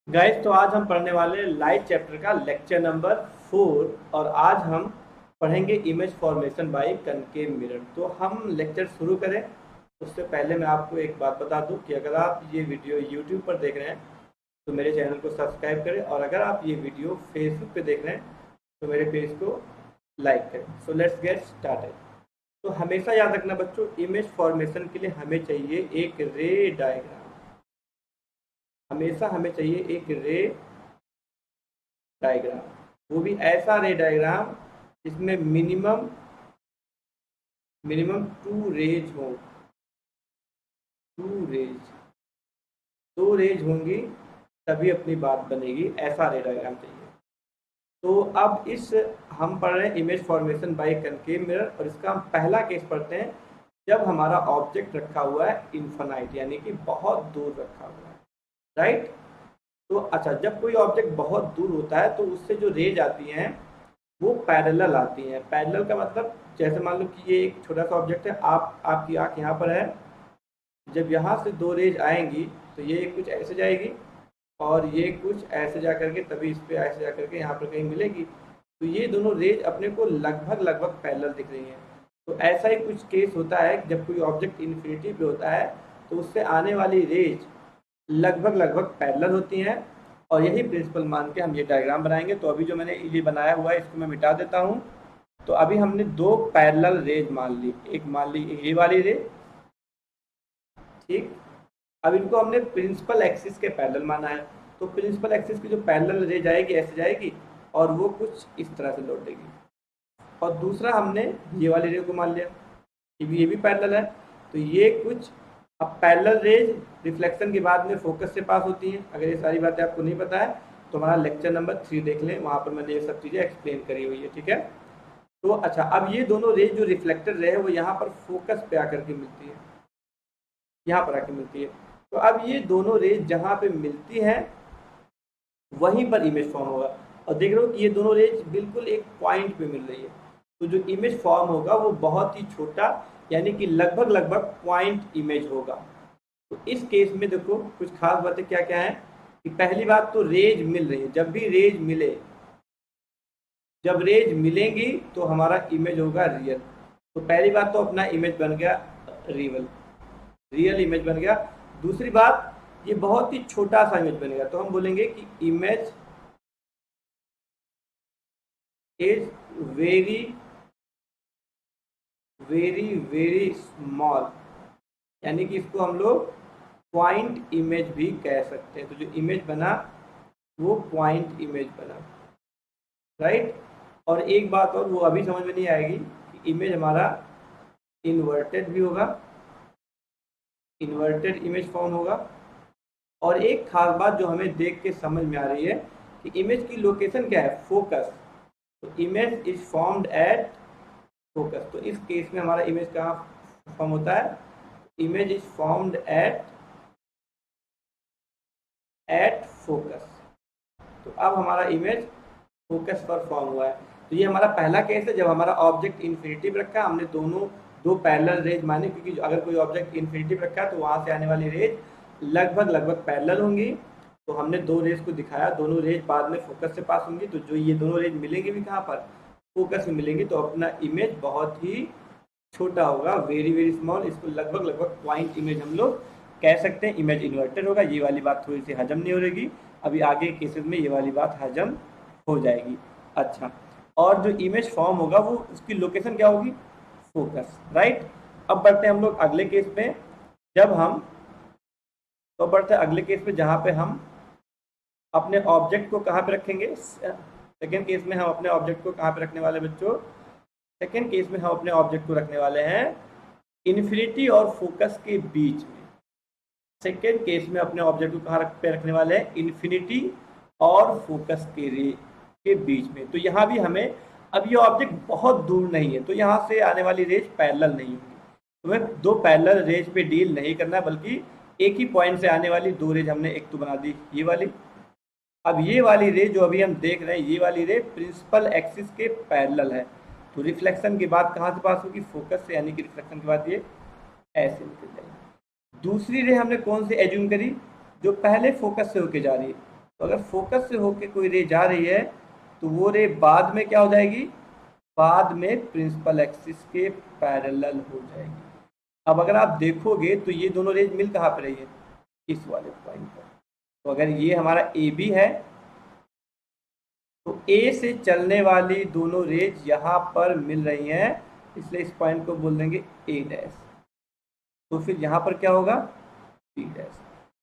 Guys, तो आज हम पढ़ने वाले लाइट चैप्टर का लेक्चर नंबर 4। और आज हम पढ़ेंगे image formation by concave mirror. तो हम लेक्चर शुरू करें उससे पहले मैं आपको एक बात बता दूं कि अगर आप ये वीडियो यूट्यूब पर देख रहे हैं तो मेरे चैनल को सब्सक्राइब करें, और अगर आप ये वीडियो फेसबुक पे देख रहे हैं तो मेरे पेज को लाइक करें। So let's get started. तो हमेशा याद रखना बच्चों, इमेज फॉर्मेशन के लिए हमें चाहिए एक रे डायग्राम। हमेशा हमें चाहिए एक रे डायग्राम, वो भी ऐसा रे डायग्राम जिसमें मिनिमम मिनिमम टू रेज हो। टू रेज, दो रेज होंगी तभी अपनी बात बनेगी, ऐसा रे डायग्राम चाहिए। तो अब इस हम पढ़ रहे हैं image formation by concave mirror, और इसका हम पहला केस पढ़ते हैं जब हमारा ऑब्जेक्ट रखा हुआ है इन्फिनाइट, यानी कि बहुत दूर रखा हुआ है, राइट। तो अच्छा, जब कोई ऑब्जेक्ट बहुत दूर होता है तो उससे जो रेज आती हैं वो पैरेलल आती हैं। पैरेलल का मतलब, जैसे मान लो कि ये एक छोटा सा ऑब्जेक्ट है, आपकी आंख यहाँ पर है। जब यहाँ से दो रेज आएंगी तो ये कुछ ऐसे जाएगी और ये कुछ ऐसे जा करके तभी इस पे ऐसे जा करके यहाँ पर कहीं मिलेगी। तो ये दोनों रेज अपने को लगभग लगभग पैरेलल दिख रही हैं। तो ऐसा ही कुछ केस होता है जब कोई ऑब्जेक्ट इन्फिनिटी पे होता है तो उससे आने वाली रेज लगभग लगभग पैरेलल होती हैं, और यही प्रिंसिपल मान के हम ये डायग्राम बनाएंगे। तो अभी जो मैंने ये बनाया हुआ है इसको मैं मिटा देता हूँ। तो अभी हमने दो पैरेलल रेज मान ली, एक मान ली ये वाली रे, ठीक। अब इनको हमने प्रिंसिपल एक्सिस के पैरेलल माना है। तो प्रिंसिपल एक्सिस की जो पैरेलल रे जाएगी ऐसे जाएगी और वो कुछ इस तरह से लौटेगी। और दूसरा हमने ये वाली रे को मान लिया, ये भी पैरेलल है। तो ये कुछ, अब पैरेलल रेज रिफ्लेक्शन के बाद में फोकस से पास होती हैं। अगर ये सारी बातें आपको नहीं पता है तो हमारा लेक्चर नंबर 3 देख लें, वहाँ पर मैंने ये सब चीज़ें एक्सप्लेन करी हुई है, ठीक है। तो अच्छा, अब ये दोनों रेज जो रिफ्लेक्टेड रे है वो यहाँ पर फोकस पे आकर के मिलती है, यहाँ पर आकर मिलती है। तो अब ये दोनों रेज जहाँ पे मिलती हैं वहीं पर इमेज फॉर्म होगा। और देख रहे हो कि ये दोनों रेज बिल्कुल एक पॉइंट पे मिल रही है। तो जो इमेज फॉर्म होगा वो बहुत ही छोटा, यानी कि लगभग लगभग पॉइंट इमेज होगा। तो इस केस में देखो कुछ खास बातें क्या क्या है कि पहली बात तो रेज मिल रही है। जब भी रेज मिले, जब रेज मिलेंगी तो हमारा इमेज होगा रियल। तो पहली बात तो अपना इमेज बन गया रियल, रियल इमेज बन गया। दूसरी बात, ये बहुत ही छोटा सा इमेज बनेगा, तो हम बोलेंगे कि image is very very very small, यानी कि इसको हम लोग पॉइंट इमेज भी कह सकते हैं। तो जो इमेज बना वो पॉइंट इमेज बना, राइट। और एक बात और, वो अभी समझ में नहीं आएगी कि इमेज हमारा इन्वर्टेड भी होगा, इन्वर्टेड इमेज फॉर्म होगा। और एक खास बात जो हमें देख के समझ में आ रही है कि इमेज की लोकेशन क्या है, फोकस। तो image is formed at focus. तो इस केस में हमारा इमेज कहाँ फॉर्म होता है, image is formed at focus. तो अब हमारा इमेज फोकस पर फॉर्म हुआ है। तो ये हमारा पहला केस है जब हमारा ऑब्जेक्ट इन्फिनिटी पर रखा है। हमने दोनों दो पैरेलल रेज माने, क्योंकि अगर कोई ऑब्जेक्ट इन्फिनिटी पर रखा है तो वहाँ से आने वाली रेज लगभग लगभग पैरेलल होंगी। तो हमने दो रेज को दिखाया, दोनों रेज बाद में फोकस से पास होंगी। तो जो ये दोनों रेज मिलेंगे भी कहाँ पर, फोकस में मिलेंगी। तो अपना इमेज बहुत ही छोटा होगा, वेरी वेरी स्मॉल। इसको लगभग लगभग पॉइंट इमेज हम लोग कह सकते हैं। इमेज इन्वर्टेड होगा, ये वाली बात थोड़ी सी हजम नहीं हो रहेगी। अभी आगे केसेस में ये वाली बात हजम हो जाएगी। अच्छा, और जो इमेज फॉर्म होगा वो उसकी लोकेशन क्या होगी, फोकस, राइट। अब बढ़ते हैं हम लोग अगले केस पे, जब हम तो बढ़ते हैं अगले केस पे जहाँ पे हम अपने ऑब्जेक्ट को कहाँ पे रखेंगे। सेकेंड केस में हम अपने ऑब्जेक्ट को कहाँ पे रखने वाले बच्चों, सेकेंड केस में हम अपने ऑब्जेक्ट को रखने वाले हैं इन्फिनिटी और फोकस के बीच में। सेकेंड केस में अपने ऑब्जेक्ट को कहाँ पे रखने वाले हैं, इन्फिनिटी और फोकस के बीच में। तो यहाँ भी हमें, अब ये ऑब्जेक्ट बहुत दूर नहीं है तो यहाँ से आने वाली रेज पैरेलल नहीं होगी। तो हमें दो पैरेलल रेज पे डील नहीं करना है, बल्कि एक ही पॉइंट से आने वाली दो रेज हमने एक तो बना दी ये वाली। अब ये वाली रे जो अभी हम देख रहे हैं, ये वाली रे प्रिंसिपल एक्सिस के पैरेलल है। तो रिफ्लेक्शन के बाद कहाँ से पास होगी, फोकस से, यानी कि रिफ्लेक्शन के बाद ये ऐसे निकल जाएगी। दूसरी रे हमने कौन सी एज्यूम करी, जो पहले फोकस से होके जा रही है। तो अगर फोकस से होके कोई रे जा रही है तो वो रे बाद में क्या हो जाएगी, बाद में प्रिंसिपल एक्सिस के पैरेलल हो जाएगी। अब अगर आप देखोगे तो ये दोनों रेज मिल कहाँ पर रही है, इस वाले पॉइंट पर। तो अगर ये हमारा ए बी है तो ए से चलने वाली दोनों रेज यहाँ पर मिल रही हैं, इसलिए इस पॉइंट को बोल देंगे ए डैश। तो फिर यहाँ पर क्या होगा, बी डैश।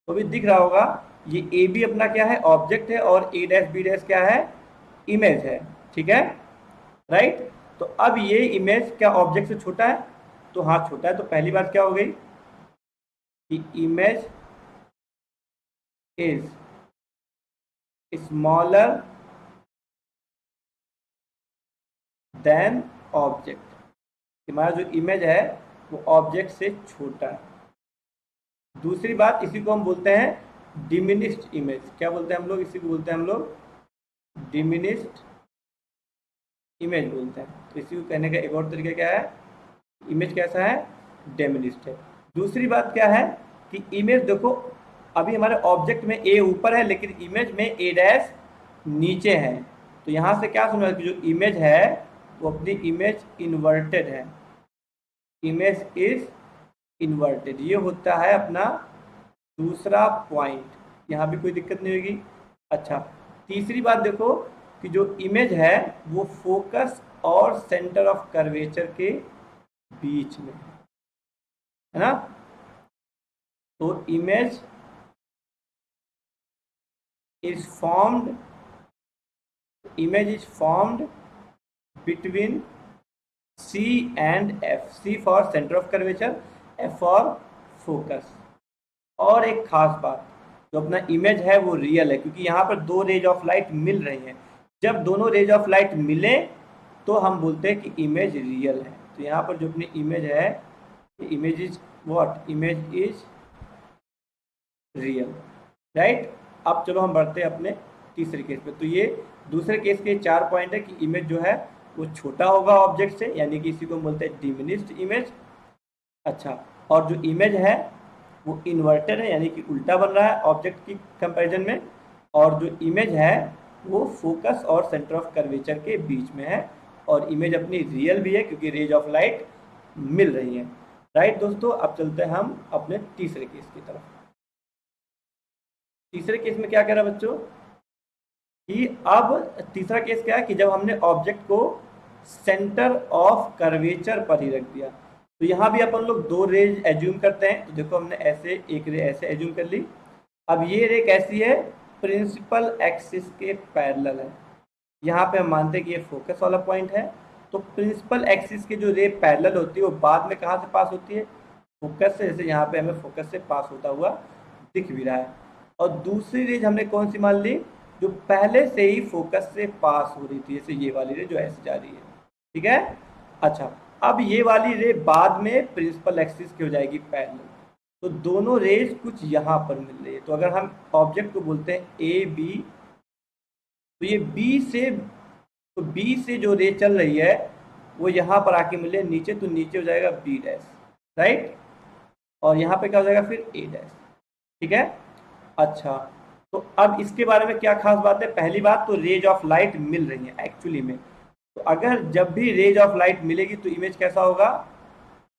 तो भी दिख रहा होगा ये ए बी अपना क्या है, ऑब्जेक्ट है, और ए डैश बी डैश क्या है, इमेज है। ठीक है, राइट। तो अब ये इमेज क्या ऑब्जेक्ट से छोटा है, तो हाँ छोटा है। तो पहली बात क्या हो गई कि image is smaller than object. हमारा जो इमेज है वो ऑब्जेक्ट से छोटा है। दूसरी बात, इसी को हम बोलते हैं डिमिनिश्ड इमेज। क्या बोलते हैं हम लोग, इसी को बोलते हैं हम लोग डिमिनिश्ड इमेज बोलते हैं। तो इसी को कहने का एक और तरीका क्या है, इमेज कैसा है, डिमिनिश्ड है। दूसरी बात क्या है कि इमेज देखो, अभी हमारे ऑब्जेक्ट में ए ऊपर है लेकिन इमेज में ए डैश नीचे है। तो यहाँ से क्या समझ कि जो इमेज है वो अपनी इमेज इन्वर्टेड है, इमेज इज इन्वर्टेड। ये होता है अपना दूसरा पॉइंट, यहाँ भी कोई दिक्कत नहीं होगी। अच्छा, तीसरी बात देखो कि जो इमेज है वो फोकस और सेंटर ऑफ कर्वेचर के बीच में है ना। तो image is formed, image is formed between C and F। C for centre of curvature, F for focus. और एक खास बात, जो अपना इमेज है वो रियल है, क्योंकि यहाँ पर दो रेज ऑफ लाइट मिल रही हैं। जब दोनों रेज ऑफ लाइट मिले तो हम बोलते हैं कि इमेज रियल है। तो यहाँ पर जो अपनी इमेज है, image is what, image is real, right. अब चलो हम बढ़ते हैं अपने तीसरे केस पे। तो ये दूसरे केस के 4 पॉइंट है कि इमेज जो है वो छोटा होगा ऑब्जेक्ट से, यानी कि इसी को बोलते हैं डिमिनिश्ड इमेज। अच्छा, और जो इमेज है वो इन्वर्टेड है, यानी कि उल्टा बन रहा है ऑब्जेक्ट की कंपैरिजन में। और जो इमेज है वो फोकस और सेंटर ऑफ कर्वेचर के बीच में है, और इमेज अपनी रियल भी है क्योंकि रेज ऑफ लाइट मिल रही है, राइट दोस्तों। अब चलते हैं हम अपने तीसरे केस की तरफ। तीसरे केस में क्या कह रहा है बच्चों कि अब तीसरा केस क्या है कि जब हमने ऑब्जेक्ट को सेंटर ऑफ कर्वेचर पर ही रख दिया। तो यहाँ भी अपन लोग दो रेज एज्यूम करते हैं। तो देखो हमने ऐसे एक रे ऐसे एज्यूम कर ली। अब ये रे कैसी है, प्रिंसिपल एक्सिस के पैरेलल है। यहाँ पे हम मानते हैं कि ये फोकस वाला पॉइंट है। तो प्रिंसिपल एक्सिस के जो रे पैरेलल होती है वो बाद में कहाँ से पास होती है, फोकस से। जैसे यहाँ पे हमें फोकस से पास होता हुआ दिख भी रहा है। और दूसरी रेज हमने कौन सी मान ली, जो पहले से ही फोकस से पास हो रही थी, जैसे ये वाली रे जो ऐसे जा रही है। ठीक है। अच्छा, अब ये वाली रे बाद में प्रिंसिपल एक्सिस की हो जाएगी पैरेलल। तो दोनों रेज कुछ यहाँ पर मिल रही है। तो अगर हम ऑब्जेक्ट को बोलते हैं ए बी, तो ये बी से जो रे चल रही है वो यहाँ पर आके मिले नीचे, तो नीचे हो जाएगा बी डैश, राइट। और यहाँ पे क्या हो जाएगा फिर ए डैश। ठीक है। अच्छा, तो अब इसके बारे में क्या खास बात है, पहली बात तो रेज ऑफ लाइट मिल रही है एक्चुअली में। तो अगर जब भी रेज ऑफ लाइट मिलेगी तो इमेज कैसा होगा,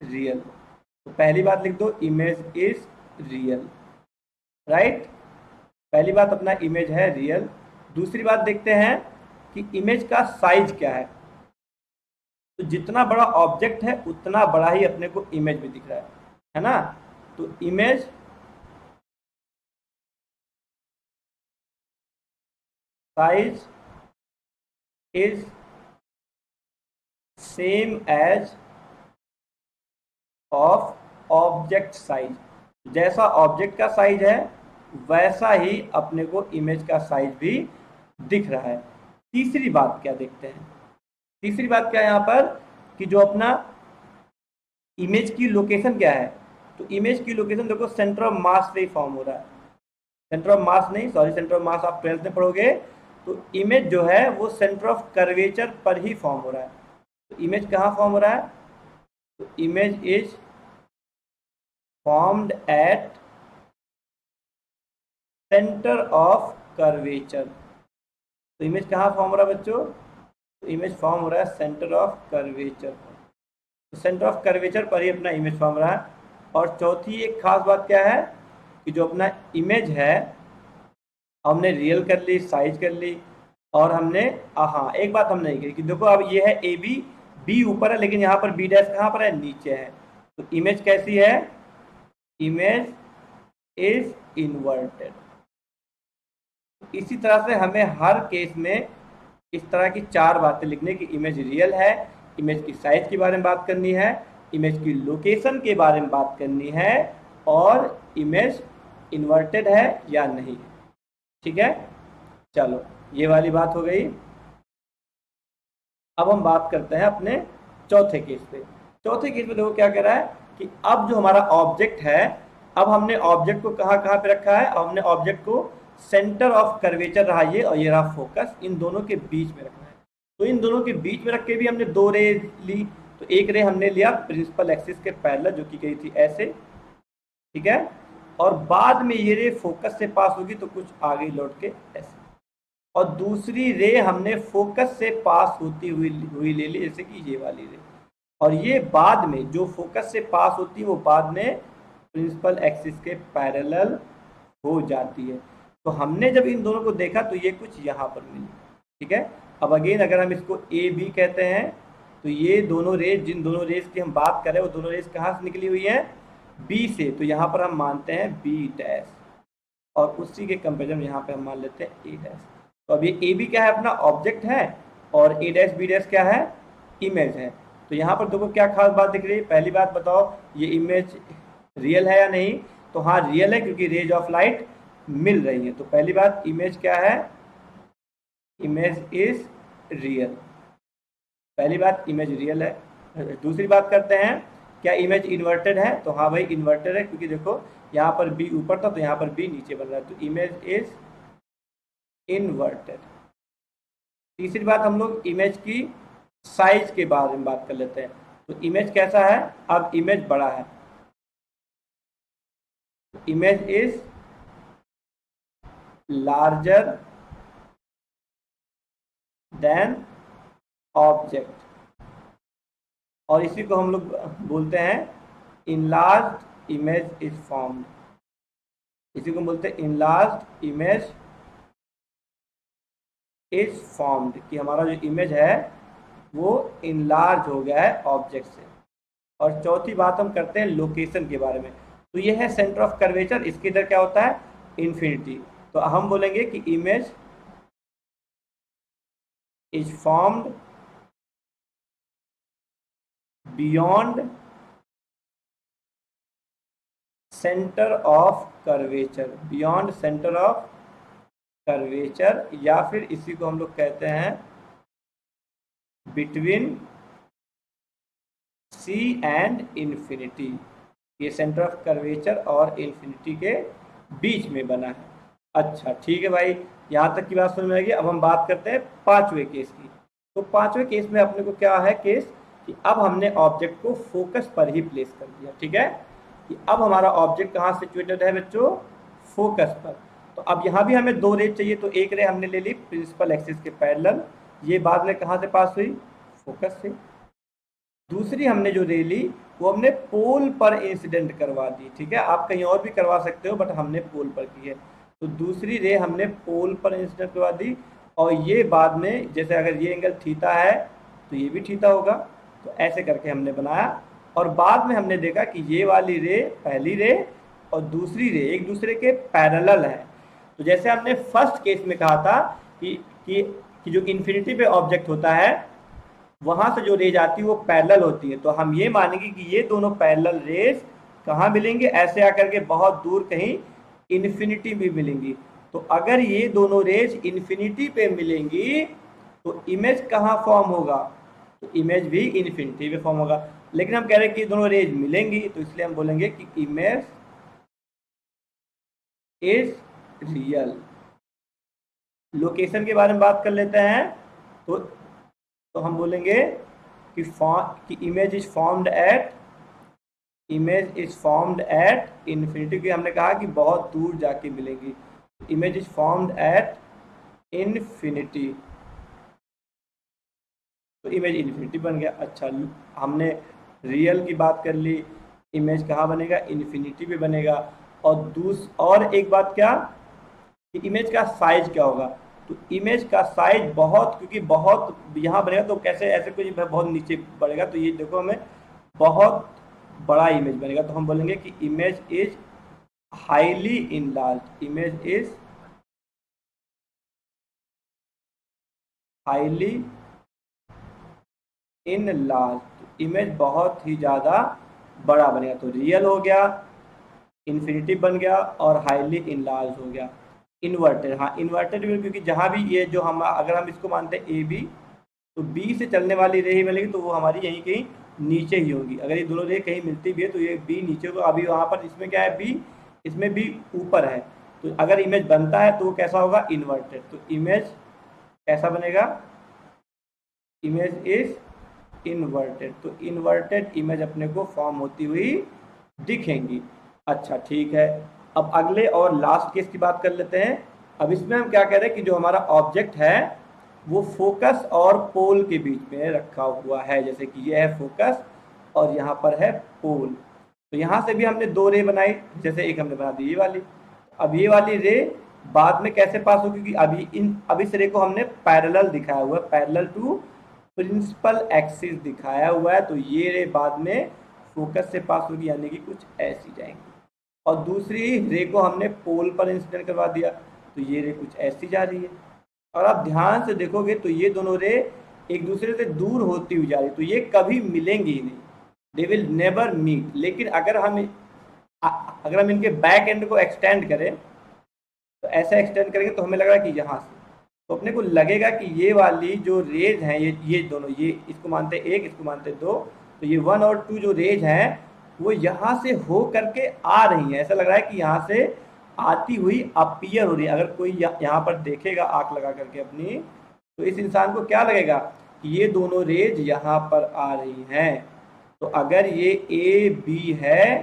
रियल। तो पहली बात लिख दो, इमेज इज रियल, राइट। पहली बात अपना इमेज है रियल। दूसरी बात देखते हैं कि इमेज का साइज क्या है। तो जितना बड़ा ऑब्जेक्ट है उतना बड़ा ही अपने को इमेज में दिख रहा है ना। तो image size is same as of object size. जैसा ऑब्जेक्ट का साइज है वैसा ही अपने को इमेज का साइज भी दिख रहा है। तीसरी बात क्या देखते हैं, तीसरी बात क्या है यहाँ पर कि जो अपना इमेज की लोकेशन क्या है। तो इमेज की लोकेशन देखो सेंटर ऑफ मास से ही फॉर्म हो रहा है। सेंटर ऑफ मास नहीं, सॉरी, सेंटर ऑफ मास आप 12th में पढ़ोगे। तो इमेज जो है वो सेंटर ऑफ कर्वेचर पर ही फॉर्म हो रहा है। तो इमेज कहाँ फॉर्म हो रहा है, तो image is formed at centre of curvature. तो इमेज कहाँ फॉर्म हो रहा है बच्चों? तो इमेज फॉर्म हो रहा है सेंटर ऑफ कर्वेचर पर। तो सेंटर ऑफ कर्वेचर पर ही अपना इमेज फॉर्म रहा है। और चौथी एक खास बात क्या है कि जो अपना इमेज है हमने रियल कर ली, साइज कर ली, और हमने हाँ एक बात हम नहीं की कि देखो अब ये है ए बी, बी ऊपर है लेकिन यहाँ पर बी डैश कहाँ पर है? नीचे है। तो इमेज कैसी है? Image is inverted. इसी तरह से हमें हर केस में इस तरह की 4 बातें लिखने की, इमेज रियल है, इमेज की साइज के बारे में बात करनी है, इमेज की लोकेशन के बारे में बात करनी है, और इमेज इन्वर्टेड है या नहीं। ठीक है, चलो ये वाली बात हो गई। अब हम बात करते हैं अपने चौथे केस पे। चौथे केस में देखो क्या कह रहा है कि अब जो हमारा ऑब्जेक्ट है, अब हमने ऑब्जेक्ट को कहाँ कहाँ पे रखा है? अब हमने ऑब्जेक्ट को सेंटर ऑफ कर्वेचर रहा ये, और ये रहा फोकस, इन दोनों के बीच में रखना है। तो इन दोनों के बीच में रख के भी हमने 2 रे ली। तो एक रे हमने लिया प्रिंसिपल एक्सिस के पैरेलल जो की गई थी ऐसे, ठीक है, और बाद में ये रे फोकस से पास होगी तो कुछ आगे लौट के ऐसे, और दूसरी रे हमने फोकस से पास होती हुई ले ली जैसे कि ये वाली रे, और ये बाद में जो फोकस से पास होती है वो बाद में प्रिंसिपल एक्सिस के पैरेलल हो जाती है। तो हमने जब इन दोनों को देखा तो ये कुछ यहाँ पर मिली। ठीक है, अब अगेन अगर हम इसको ए बी कहते हैं तो ये दोनों रेज, जिन दोनों रेज की हम बात करें वो दोनों रेज कहाँ से निकली हुई है? बी से। तो यहाँ पर हम मानते हैं बी डैश, और उसी के कंपेरिजन यहाँ पे हम मान लेते हैं ए डैश। तो अब ये ए बी क्या है? अपना ऑब्जेक्ट है, और ए डैश बी डैश क्या है? इमेज है। तो यहाँ पर देखो क्या खास बात दिख रही है। पहली बात बताओ, ये इमेज रियल है या नहीं? तो हाँ रियल है, क्योंकि रेज ऑफ लाइट मिल रही है। तो पहली बात, इमेज क्या है? Image is real. पहली बात, इमेज रियल है। दूसरी बात करते हैं, क्या इमेज इन्वर्टेड है? तो हाँ भाई इन्वर्टेड है, क्योंकि देखो यहाँ पर बी ऊपर था तो यहाँ पर बी नीचे बन रहा है। तो इमेज इज इन्वर्टेड। तीसरी बात, हम लोग इमेज की साइज के बारे में बात कर लेते हैं। तो इमेज कैसा है? अब इमेज बड़ा है, image is larger than object, और इसी को हम लोग बोलते हैं इनलार्ज्ड इमेज इज फॉर्म्ड। इसी को बोलते हैं इनलार्ज्ड इमेज इज फॉर्म्ड, कि हमारा जो इमेज है वो इनलार्ज हो गया है ऑब्जेक्ट से। और चौथी बात हम करते हैं लोकेशन के बारे में। तो ये है सेंटर ऑफ कर्वेचर, इसके इधर क्या होता है? इन्फिनिटी। तो हम बोलेंगे कि image is formed beyond centre of curvature, beyond centre of curvature, या फिर इसी को हम लोग कहते हैं बिटवीन सी एंड इन्फिनिटी। ये सेंटर ऑफ कर्वेचर और इन्फिनिटी के बीच में बना है। अच्छा ठीक है भाई, यहाँ तक की बात समझ में आएगी। अब हम बात करते हैं 5वें केस की। तो 5वें केस में अपने को क्या है केस कि अब हमने ऑब्जेक्ट को फोकस पर ही प्लेस कर दिया। ठीक है, कि अब हमारा ऑब्जेक्ट कहाँ सिचुएटेड है बच्चों? फोकस पर। तो अब यहाँ भी हमें 2 रे चाहिए। तो एक रे हमने ले ली प्रिंसिपल एक्सिस के पैरेलल, ये बाद में कहाँ से पास हुई? फोकस से। दूसरी हमने जो रे ली वो हमने पोल पर इंसिडेंट करवा दी। ठीक है, आप कहीं और भी करवा सकते हो, बट हमने पोल पर की है। तो दूसरी रे हमने पोल पर इंसिडेंट करवा दी, और ये बाद में, जैसे अगर ये एंगल थीटा है तो ये भी थीटा होगा, तो ऐसे करके हमने बनाया। और बाद में हमने देखा कि ये वाली रे, पहली रे और दूसरी रे एक दूसरे के पैरेलल है। तो जैसे हमने फर्स्ट केस में कहा था कि जो इन्फिनिटी पे ऑब्जेक्ट होता है वहां से जो रेज आती है वो पैरेलल होती है। तो हम ये मानेंगे कि ये दोनों पैरेलल रेज कहाँ मिलेंगे? ऐसे आकर के बहुत दूर कहीं इन्फिनिटी में मिलेंगी। तो अगर ये दोनों रेज इन्फिनिटी पे मिलेंगी तो इमेज कहाँ फॉर्म होगा? तो इमेज भी इन्फिनिटी पे फॉर्म होगा। लेकिन हम कह रहे हैं कि दोनों रेज मिलेंगी, तो इसलिए हम बोलेंगे कि इमेज इज रियल। लोकेशन के बारे में बात कर लेते हैं। तो हम बोलेंगे कि image is formed at infinity, की हमने कहा कि बहुत दूर जाके मिलेगी। Image is formed at infinity, तो इमेज इन्फिनिटी बन गया। अच्छा, हमने रियल की बात कर ली, इमेज कहाँ बनेगा, इन्फिनिटी पे बनेगा। और एक बात क्या कि इमेज का साइज क्या होगा, तो इमेज का साइज बहुत, क्योंकि बहुत यहाँ बनेगा तो कैसे ऐसे कुछ बहुत नीचे बढ़ेगा, तो ये देखो हमें बहुत बड़ा इमेज बनेगा, तो हम बोलेंगे कि image is highly enlarge, image is highly in large, तो इमेज बहुत ही ज़्यादा बड़ा बनेगा। तो रियल हो गया, इन्फिनिटी बन गया, और हाईली इनलार्ज हो गया। इन्वर्टेड, हाँ इन्वर्टेड भी, क्योंकि जहाँ भी ये जो हम अगर हम इसको मानते हैं ए बी, तो बी से चलने वाली रे ही मिलेगी, तो वो हमारी यहीं कहीं नीचे ही होगी। अगर ये दोनों रे कहीं मिलती भी है तो ये बी नीचे होगा। अभी वहाँ पर इसमें क्या है, बी, इसमें बी ऊपर है, तो अगर इमेज बनता है तो वो कैसा होगा, इन्वर्टेड। तो इमेज कैसा बनेगा, इमेज इज इन्वर्टेड, तो इन्वर्टेड इमेज अपने को फॉर्म होती हुई दिखेंगी। अच्छा ठीक है, अब अगले और लास्ट केस की बात कर लेते हैं। अब इसमें हम क्या कह रहे हैं कि जो हमारा ऑब्जेक्ट है वो फोकस और पोल के बीच में रखा हुआ है, जैसे कि ये है फोकस और यहाँ पर है पोल। तो यहाँ से भी हमने दो रे बनाई, जैसे एक हमने बना दी ये वाली। अब ये वाली रे बाद में कैसे पास होगी, क्योंकि अब इस रे को हमने पैरेलल दिखाया हुआ है, पैरेलल टू प्रिंसिपल एक्सिस दिखाया हुआ है, तो ये रे बाद में फोकस से पास होगी, यानी कि कुछ ऐसी जाएंगी। और दूसरी रे को हमने पोल पर इंसिडेंट करवा दिया, तो ये रे कुछ ऐसी जा रही है। और आप ध्यान से देखोगे तो ये दोनों रे एक दूसरे से दूर होती हुई जा रही है, तो ये कभी मिलेंगी ही नहीं, दे विल नेवर मीट। लेकिन अगर हम इनके बैक एंड को एक्सटेंड करें, तो ऐसे एक्सटेंड करेंगे तो हमें लग रहा है कि यहाँ से, तो अपने को लगेगा कि ये वाली जो रेज हैं, ये दोनों, ये इसको मानते हैं एक, इसको मानते हैं दो, तो ये 1 और 2 जो रेज हैं वो यहाँ से हो करके आ रही हैं। ऐसा लग रहा है कि यहाँ से आती हुई अपीयर हो रही है। अगर कोई यहाँ पर देखेगा आंख लगा करके अपनी, तो इस इंसान को क्या लगेगा कि ये दोनों रेज यहाँ पर आ रही हैं। तो अगर ये ए बी है,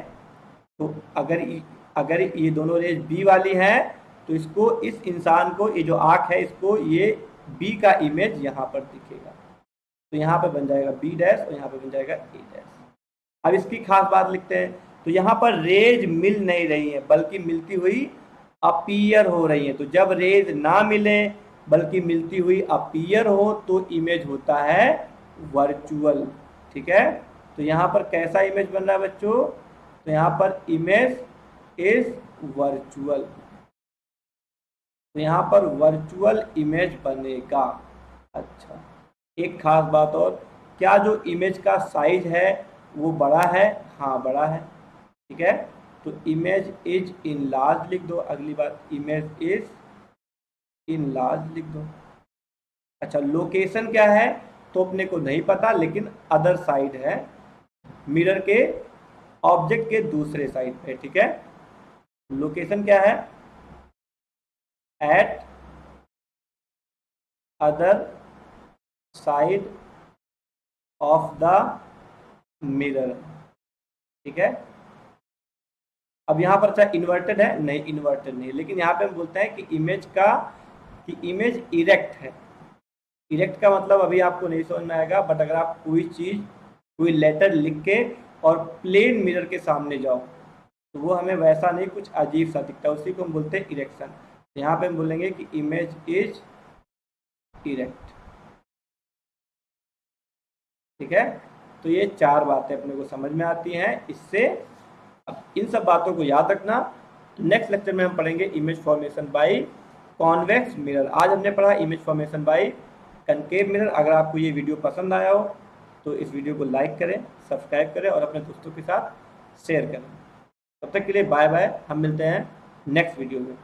तो अगर ये दोनों रेज बी वाली हैं, तो इसको, इस इंसान को, ये जो आंख है इसको, ये बी का इमेज यहाँ पर दिखेगा, तो यहाँ पर बन जाएगा बी डैश और यहाँ पर बन जाएगा ए डैश। अब इसकी खास बात लिखते हैं, तो यहाँ पर रेज मिल नहीं रही है बल्कि मिलती हुई अपीयर हो रही है। तो जब रेज ना मिले बल्कि मिलती हुई अपीयर हो तो इमेज होता है वर्चुअल। ठीक है, तो यहाँ पर कैसा इमेज बन रहा है बच्चों, तो यहाँ पर इमेज इज वर्चुअल, तो यहाँ पर वर्चुअल इमेज बनेगा। अच्छा, एक खास बात और, क्या जो इमेज का साइज है वो बड़ा है, हाँ बड़ा है। ठीक है, तो इमेज इज इन लार्ज लिख दो। अगली बात, इमेज इज इन लार्ज लिख दो। अच्छा, लोकेशन क्या है तो अपने को नहीं पता, लेकिन अदर साइड है, मिरर के ऑब्जेक्ट के दूसरे साइड पे। ठीक है, लोकेशन क्या है, eight other side of the mirror. ठीक है, अब यहाँ पर अच्छा इन्वर्टेड है, नहीं इन्वर्टेड नहीं, लेकिन यहाँ पे हम बोलते हैं कि इमेज इरेक्ट है। इरेक्ट का मतलब अभी आपको नहीं समझ में आएगा, बट अगर आप कोई चीज़, कोई लेटर लिख के और प्लेन मिरर के सामने जाओ तो वो हमें वैसा नहीं, कुछ अजीब सा दिखता है, उसी को हम बोलते हैं इरेक्शन। यहाँ पे हम बोलेंगे कि इमेज इज इरेक्ट। ठीक है, तो ये चार बातें अपने को समझ में आती हैं इससे। अब इन सब बातों को याद रखना। नेक्स्ट लेक्चर में हम पढ़ेंगे image formation by convex mirror. आज हमने पढ़ा image formation by concave mirror. अगर आपको ये वीडियो पसंद आया हो तो इस वीडियो को लाइक करें, सब्सक्राइब करें और अपने दोस्तों के साथ शेयर करें। तब तक के लिए बाय बाय, हम मिलते हैं नेक्स्ट वीडियो में।